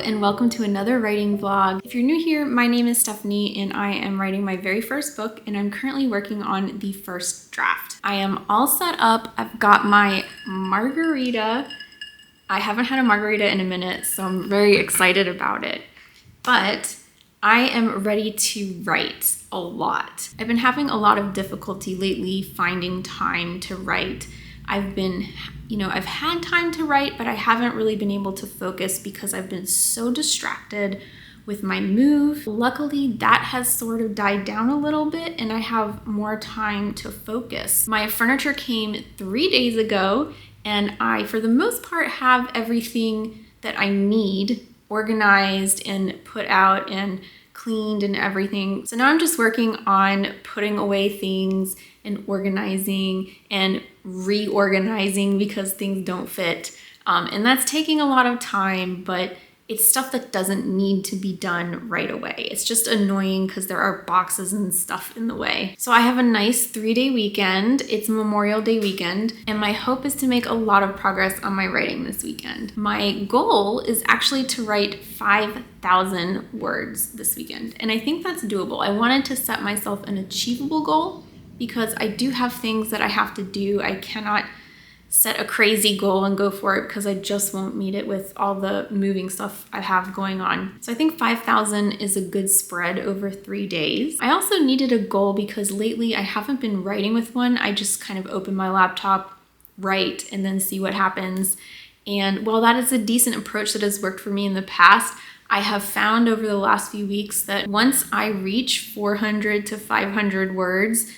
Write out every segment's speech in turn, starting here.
and welcome to another writing vlog. If you're new here, my name is Stephanie and I am writing my very first book and I'm currently working on the first draft. I am all set up. I've got my margarita. I haven't had a margarita in a minute, so I'm very excited about it. But I am ready to write a lot. I've been having a lot of difficulty lately finding time to write. I've had time to write, but I haven't really been able to focus because I've been so distracted with my move. Luckily, that has sort of died down a little bit and I have more time to focus. My furniture came 3 days ago and I, for the most part, have everything that I need organized and put out and cleaned and everything. So now I'm just working on putting away things and organizing and reorganizing because things don't fit. And that's taking a lot of time, but it's stuff that doesn't need to be done right away. It's just annoying because there are boxes and stuff in the way. So I have a nice 3-day weekend. It's Memorial Day weekend, and my hope is to make a lot of progress on my writing this weekend. My goal is actually to write 5,000 words this weekend, and I think that's doable. I wanted to set myself an achievable goal because I do have things that I have to do. I cannot set a crazy goal and go for it because I just won't meet it with all the moving stuff I have going on. So I think 5,000 is a good spread over 3 days. I also needed a goal because lately I haven't been writing with one. I just kind of open my laptop, write, and then see what happens. And while that is a decent approach that has worked for me in the past, I have found over the last few weeks that once I reach 400 to 500 words,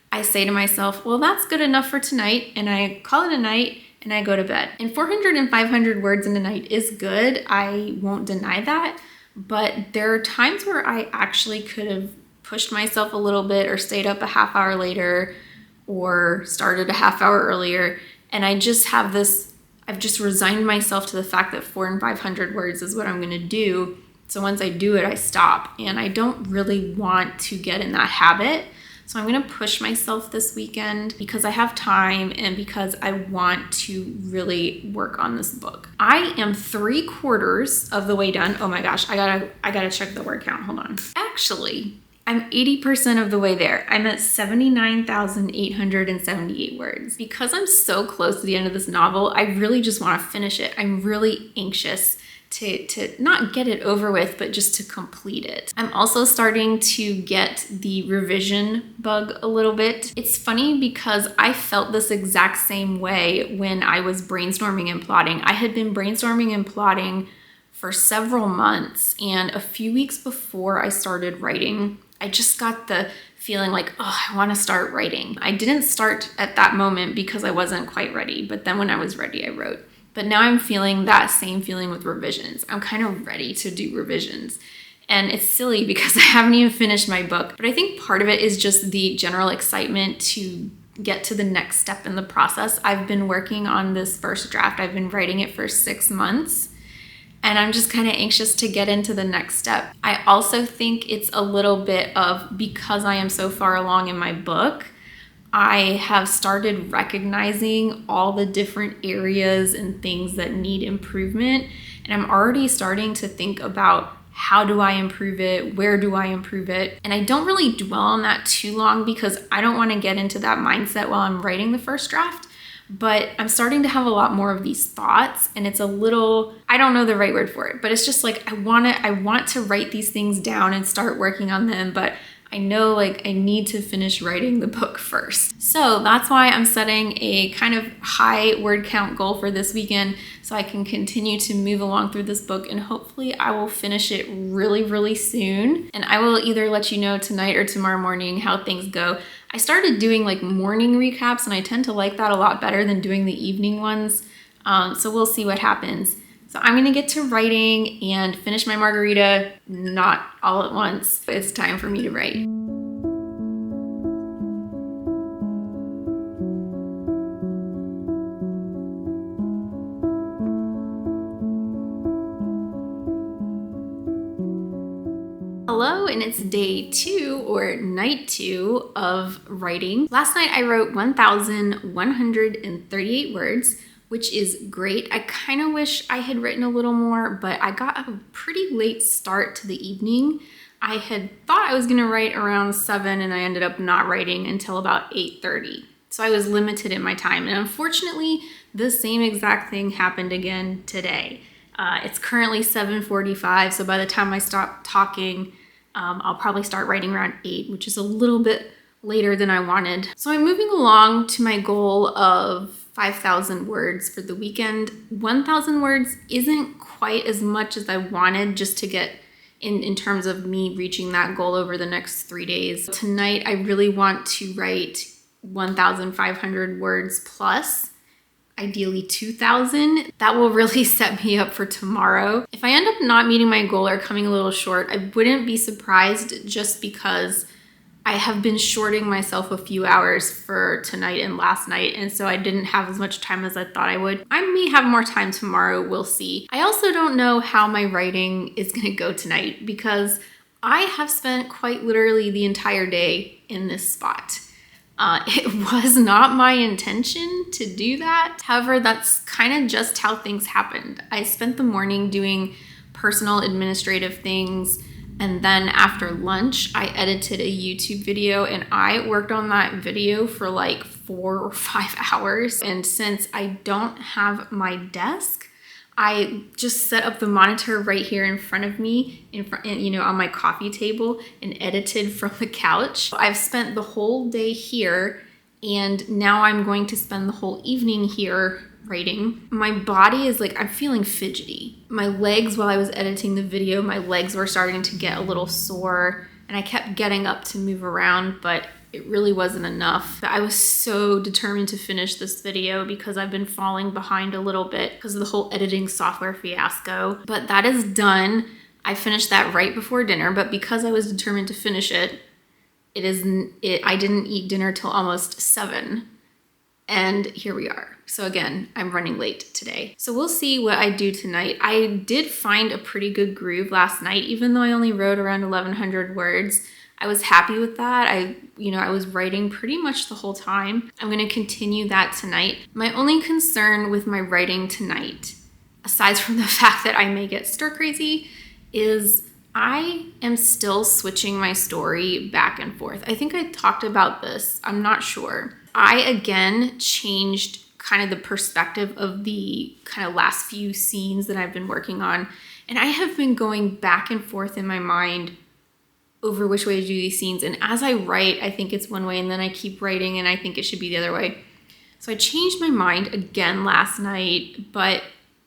I say to myself, well, that's good enough for tonight, and I call it a night and I go to bed. And 400 and 500 words in a night is good. I won't deny that, but there are times where I actually could have pushed myself a little bit or stayed up a half hour later or started a half hour earlier. And I just have this, I've just resigned myself to the fact that 400 and 500 words is what I'm gonna do. So once I do it, I stop. And I don't really want to get in that habit. So I'm gonna push myself this weekend because I have time and because I want to really work on this book. I am 3/4 of the way done. Oh my gosh, I gotta check the word count, hold on. Actually, I'm 80% of the way there. I'm at 79,878 words. Because I'm so close to the end of this novel, I really just wanna finish it. I'm really anxious to not get it over with, but just to complete it. I'm also starting to get the revision bug a little bit. It's funny because I felt this exact same way when I was brainstorming and plotting. I had been brainstorming and plotting for several months, and a few weeks before I started writing, I just got the feeling like, oh, I want to start writing. I didn't start at that moment because I wasn't quite ready, but then when I was ready, I wrote. But now I'm feeling that same feeling with revisions. I'm kind of ready to do revisions. And it's silly because I haven't even finished my book. But I think part of it is just the general excitement to get to the next step in the process. I've been working on this first draft. I've been writing it for 6 months. And I'm just kind of anxious to get into the next step. I also think it's a little bit of, because I am so far along in my book, I have started recognizing all the different areas and things that need improvement. And I'm already starting to think about how do I improve it? Where do I improve it? And I don't really dwell on that too long because I don't want to get into that mindset while I'm writing the first draft. But I'm starting to have a lot more of these thoughts, and it's a little, I don't know the right word for it, but it's just like I want to write these things down and start working on them, but I know like I need to finish writing the book first. So that's why I'm setting a kind of high word count goal for this weekend so I can continue to move along through this book, and hopefully I will finish it really, really soon. And I will either let you know tonight or tomorrow morning how things go. I started doing like morning recaps and I tend to like that a lot better than doing the evening ones. So we'll see what happens. So I'm gonna get to writing and finish my margarita, not all at once. It's time for me to write. Hello, and it's day 2 or night 2 of writing. Last night I wrote 1,138 words, which is great. I kind of wish I had written a little more, but I got a pretty late start to the evening. I had thought I was gonna write around 7 and I ended up not writing until about 8:30. So I was limited in my time. And unfortunately, the same exact thing happened again today. It's currently 7:45, so by the time I stop talking, I'll probably start writing around 8, which is a little bit later than I wanted. So I'm moving along to my goal of 5,000 words for the weekend. 1,000 words isn't quite as much as I wanted just to get in terms of me reaching that goal over the next 3 days. Tonight, I really want to write 1,500 words plus, ideally 2,000. That will really set me up for tomorrow. If I end up not meeting my goal or coming a little short, I wouldn't be surprised just because I have been shorting myself a few hours for tonight and last night, and so I didn't have as much time as I thought I would. I may have more time tomorrow, we'll see. I also don't know how my writing is gonna go tonight because I have spent quite literally the entire day in this spot. It was not my intention to do that. However, that's kind of just how things happened. I spent the morning doing personal administrative things, and then after lunch, I edited a YouTube video and I worked on that video for like 4 or 5 hours. And since I don't have my desk, I just set up the monitor right here in front of me, on my coffee table, and edited from the couch. I've spent the whole day here, and now I'm going to spend the whole evening here writing. My body is like, I'm feeling fidgety. My legs, while I was editing the video, my legs were starting to get a little sore, and I kept getting up to move around, but it really wasn't enough. I was so determined to finish this video because I've been falling behind a little bit because of the whole editing software fiasco. But that is done. I finished that right before dinner, but because I was determined to finish it, I didn't eat dinner till almost 7. And here we are. So again, I'm running late today. So we'll see what I do tonight. I did find a pretty good groove last night, even though I only wrote around 1,100 words. I was happy with that. I was writing pretty much the whole time. I'm gonna continue that tonight. My only concern with my writing tonight, aside from the fact that I may get stir crazy, is I am still switching my story back and forth. I think I talked about this, I'm not sure. I again changed kind of the perspective of the kind of last few scenes that I've been working on. And I have been going back and forth in my mind over which way to do these scenes. And as I write, I think it's one way, and then I keep writing and I think it should be the other way. So I changed my mind again last night, but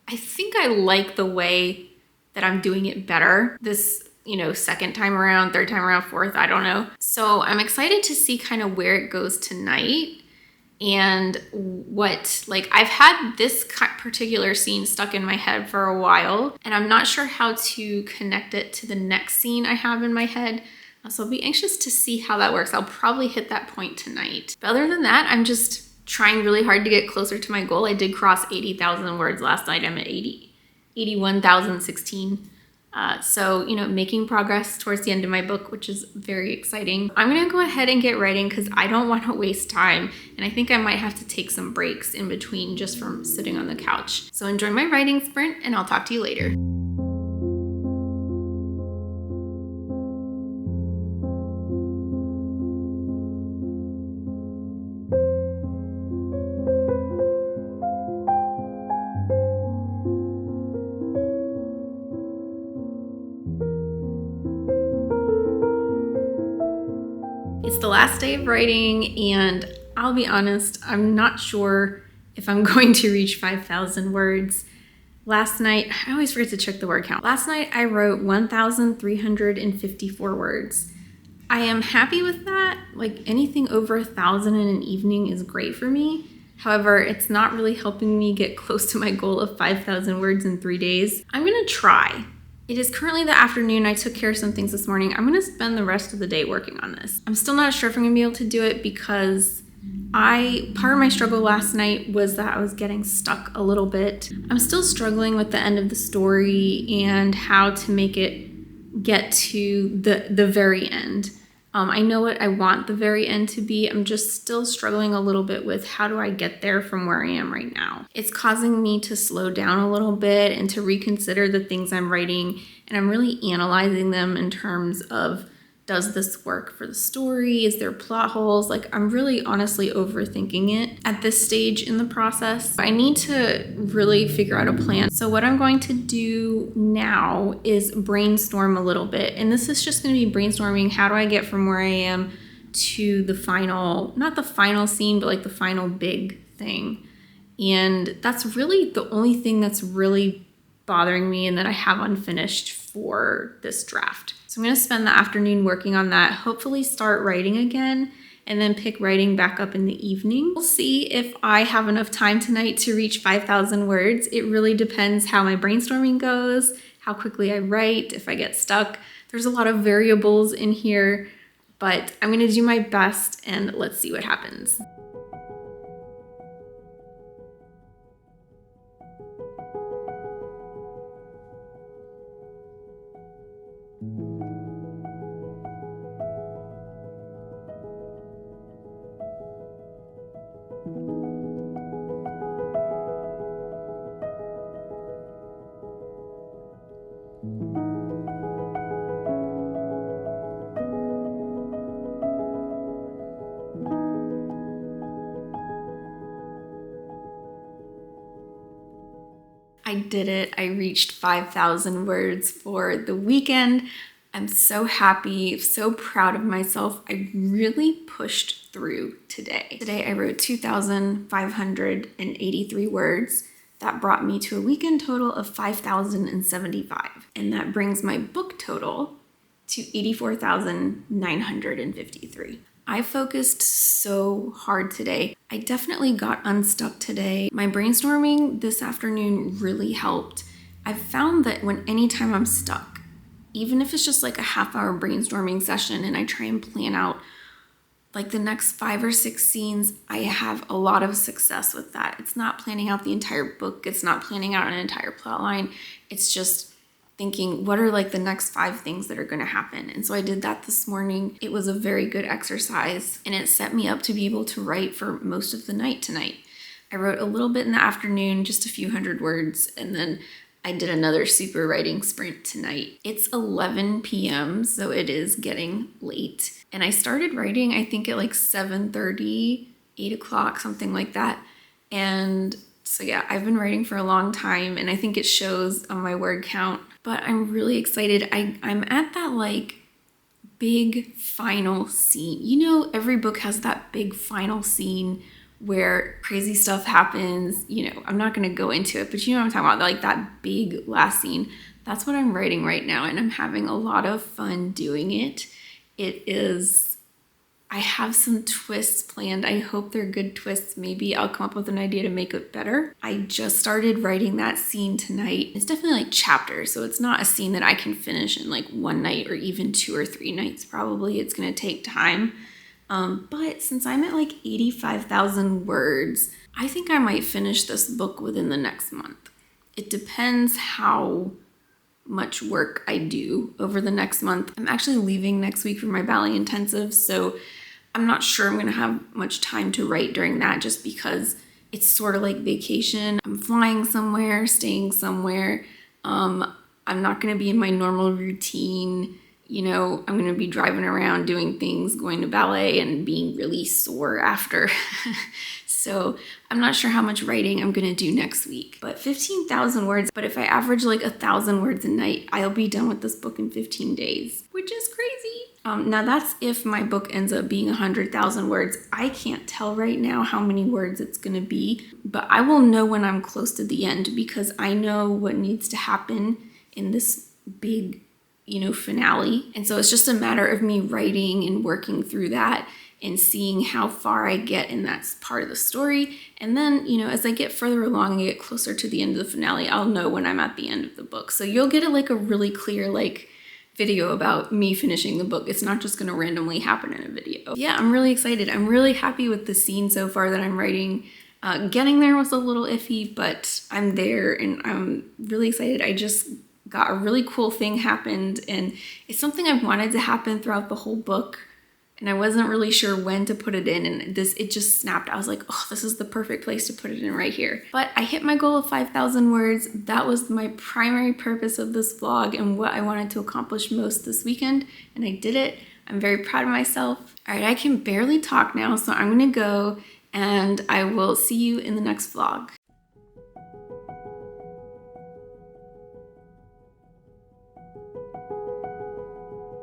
I think I like the way that I'm doing it better this, second time around, third time around, fourth, I don't know. So I'm excited to see kind of where it goes tonight. And I've had this particular scene stuck in my head for a while, and I'm not sure how to connect it to the next scene I have in my head. So I'll be anxious to see how that works. I'll probably hit that point tonight. But other than that, I'm just trying really hard to get closer to my goal. I did cross 80,000 words last night. I'm at 81,016. So, making progress towards the end of my book, which is very exciting. I'm gonna go ahead and get writing because I don't want to waste time. And I think I might have to take some breaks in between just from sitting on the couch. So enjoy my writing sprint, and I'll talk to you later. It's the last day of writing, and I'll be honest, I'm not sure if I'm going to reach 5,000 words. Last night, I always forget to check the word count. Last night, I wrote 1,354 words. I am happy with that. Like, anything over 1,000 in an evening is great for me. However, it's not really helping me get close to my goal of 5,000 words in 3 days. I'm gonna try. It is currently the afternoon. I took care of some things this morning. I'm gonna spend the rest of the day working on this. I'm still not sure if I'm gonna be able to do it because part of my struggle last night was that I was getting stuck a little bit. I'm still struggling with the end of the story and how to make it get to the very end. I know what I want the very end to be. I'm just still struggling a little bit with how do I get there from where I am right now. It's causing me to slow down a little bit and to reconsider the things I'm writing, and I'm really analyzing them in terms of, does this work for the story? Is there plot holes? Like, I'm really honestly overthinking it at this stage in the process. I need to really figure out a plan. So what I'm going to do now is brainstorm a little bit. And this is just going to be brainstorming, how do I get from where I am to the final, not the final scene, but like the final big thing. And that's really the only thing that's really bothering me and that I have unfinished for this draft. So I'm going to spend the afternoon working on that, hopefully start writing again, and then pick writing back up in the evening. We'll see if I have enough time tonight to reach 5,000 words. It really depends how my brainstorming goes, how quickly I write, if I get stuck. There's a lot of variables in here, but I'm going to do my best and let's see what happens. I did it. I reached 5,000 words for the weekend. I'm so happy, so proud of myself. I really pushed through today. Today I wrote 2,583 words. That brought me to a weekend total of 5,075. And that brings my book total to 84,953. I focused so hard today. I definitely got unstuck today. My brainstorming this afternoon really helped. I've found that anytime I'm stuck, even if it's just like a half-hour brainstorming session and I try and plan out like the next 5 or 6 scenes, I have a lot of success with that. It's not planning out the entire book. It's not planning out an entire plot line. It's just thinking, what are like the next 5 things that are going to happen? And so I did that this morning. It was a very good exercise and it set me up to be able to write for most of the night tonight. I wrote a little bit in the afternoon, just a few hundred words, and then I did another super writing sprint tonight. It's 11 p.m., so it is getting late. And I started writing, I think at like 7:30, 8 o'clock, something like that. And so yeah, I've been writing for a long time and I think it shows on my word count, but I'm really excited. I'm at that like big final scene. You know, every book has that big final scene where crazy stuff happens. You know, I'm not going to go into it, but you know what I'm talking about, like that big last scene. That's what I'm writing right now, and I'm having a lot of fun doing it. I have some twists planned. I hope they're good twists. Maybe I'll come up with an idea to make it better. I just started writing that scene tonight. It's definitely like chapters, so it's not a scene that I can finish in like one night or even 2 or 3 nights probably. It's going to take time. But since I'm at like 85,000 words, I think I might finish this book within the next month. It depends how much work I do over the next month. I'm actually leaving next week for my ballet intensive, so I'm not sure I'm going to have much time to write during that just because it's sort of like vacation. I'm flying somewhere, staying somewhere. I'm not going to be in my normal routine. You know, I'm going to be driving around doing things, going to ballet and being really sore after. So I'm not sure how much writing I'm going to do next week, but 15,000 words. But if I average like 1,000 words a night, I'll be done with this book in 15 days, which is crazy. Now that's if my book ends up being 100,000 words. I can't tell right now how many words it's going to be, but I will know when I'm close to the end because I know what needs to happen in this big, finale. And so it's just a matter of me writing and working through that and seeing how far I get in that part of the story. And then, as I get further along and get closer to the end of the finale, I'll know when I'm at the end of the book. So you'll get a really clear, video about me finishing the book. It's not just going to randomly happen in a video. Yeah, I'm really excited. I'm really happy with the scene so far that I'm writing. Getting there was a little iffy, but I'm there and I'm really excited. I just got a really cool thing happened, and it's something I've wanted to happen throughout the whole book. and I wasn't really sure when to put it in, and it just snapped. I was like, oh, this is the perfect place to put it in right here. But I hit my goal of 5,000 words. That was my primary purpose of this vlog and what I wanted to accomplish most this weekend, and I did it. I'm very proud of myself. All right, I can barely talk now, so I'm gonna go and I will see you in the next vlog.